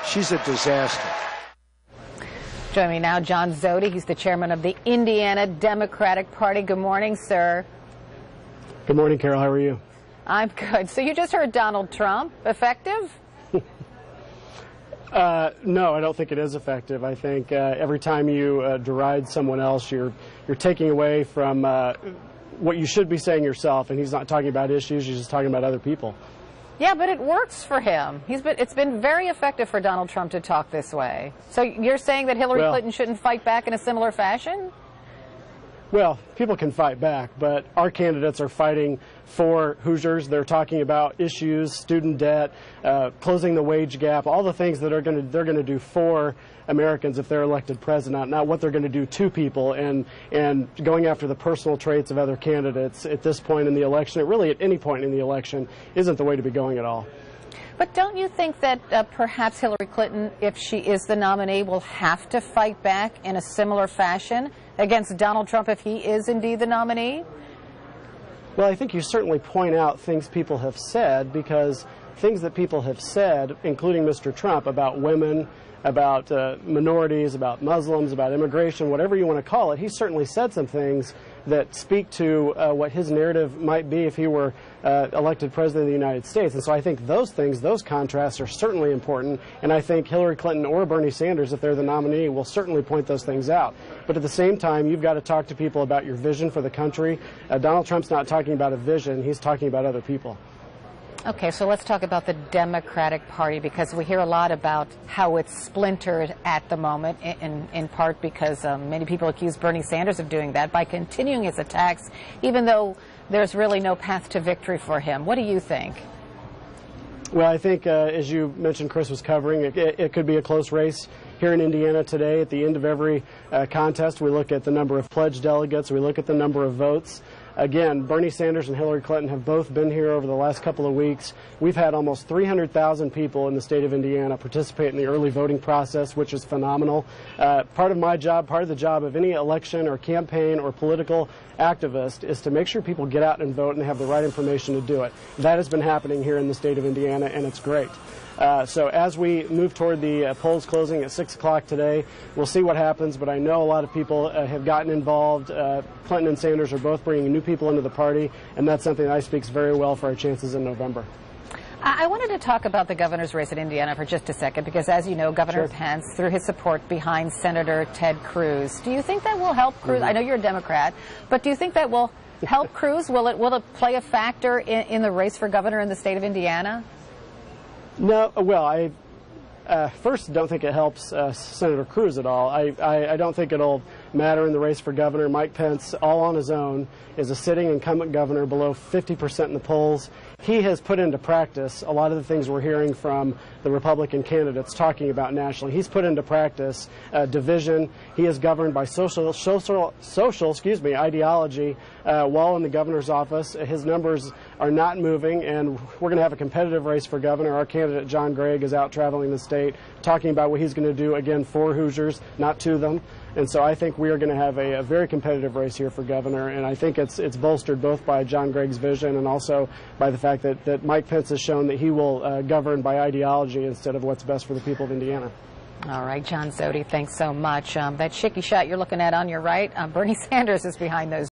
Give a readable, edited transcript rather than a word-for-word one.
She's a disaster. Joining me now, John Zody. He's the chairman of the Indiana Democratic Party. Good morning, sir. Good morning, Carol. How are you? I'm good. So you just heard Donald Trump. Effective? No, I don't think it is effective. I think every time you deride someone else, you're taking away from what you should be saying yourself. And he's not talking about issues. He's just talking about other people. Yeah, but it works for him. It's been very effective for Donald Trump to talk this way. So you're saying that Hillary Clinton shouldn't fight back in a similar fashion? Well, people can fight back, but our candidates are fighting for Hoosiers. They're talking about issues, student debt, closing the wage gap, all the things that they're going to do for Americans if they're elected president, not what they're going to do to people, and going after the personal traits of other candidates at this point in the election, or really at any point in the election, isn't the way to be going at all. But don't you think that perhaps Hillary Clinton, if she is the nominee, will have to fight back in a similar fashion against Donald Trump if he is indeed the nominee? Well, I think you certainly point out things people have said, because things that people have said, including Mr. Trump, about women, about minorities, about Muslims, about immigration, whatever you want to call it, he certainly said some things that speak to what his narrative might be if he were elected president of the United States. And so I think those things, those contrasts are certainly important, and I think Hillary Clinton or Bernie Sanders, if they're the nominee, will certainly point those things out. But at the same time, you've got to talk to people about your vision for the country. Donald Trump's not talking about a vision, he's talking about other people. Okay, so let's talk about the Democratic Party, because we hear a lot about how it's splintered at the moment, in part because many people accuse Bernie Sanders of doing that by continuing his attacks, even though there's really no path to victory for him. What do you think? Well, I think, as you mentioned, Chris was covering, it could be a close race here in Indiana today. At the end of every contest, we look at the number of pledged delegates, we look at the number of votes. Again, Bernie Sanders and Hillary Clinton have both been here over the last couple of weeks. We've had almost 300,000 people in the state of Indiana participate in the early voting process, which is phenomenal. Part of my job, part of the job of any election or campaign or political activist, is to make sure people get out and vote and have the right information to do it. That has been happening here in the state of Indiana, and it's great. So as we move toward the polls closing at 6 o'clock today, we'll see what happens, but I know a lot of people have gotten involved. Clinton and Sanders are both bringing new people into the party, and that's something that I speaks very well for our chances in November. I wanted to talk about the governor's race in Indiana for just a second, because as you know, Governor Pence threw his support behind Senator Ted Cruz. Do you think that will help Cruz? I know you're a Democrat, but do you think that will help Cruz? Will it play a factor in the race for governor in the state of Indiana? No, well, I first don't think it helps Senator Cruz at all. I don't think it'll matter in the race for governor. Mike Pence, all on his own, is a sitting incumbent governor below 50% in the polls. He has put into practice a lot of the things we're hearing from the Republican candidates talking about nationally. He's put into practice division. He is governed by social ideology while in the governor's office. His numbers are not moving, and we're going to have a competitive race for governor. Our candidate, John Gregg, is out traveling the state talking about what he's going to do, again, for Hoosiers, not to them. And so I think we are going to have a very competitive race here for governor, and I think it's bolstered both by John Gregg's vision and also by the fact that Mike Pence has shown that he will govern by ideology instead of what's best for the people of Indiana. All right, John Zody, thanks so much. That shaky shot you're looking at on your right, Bernie Sanders is behind those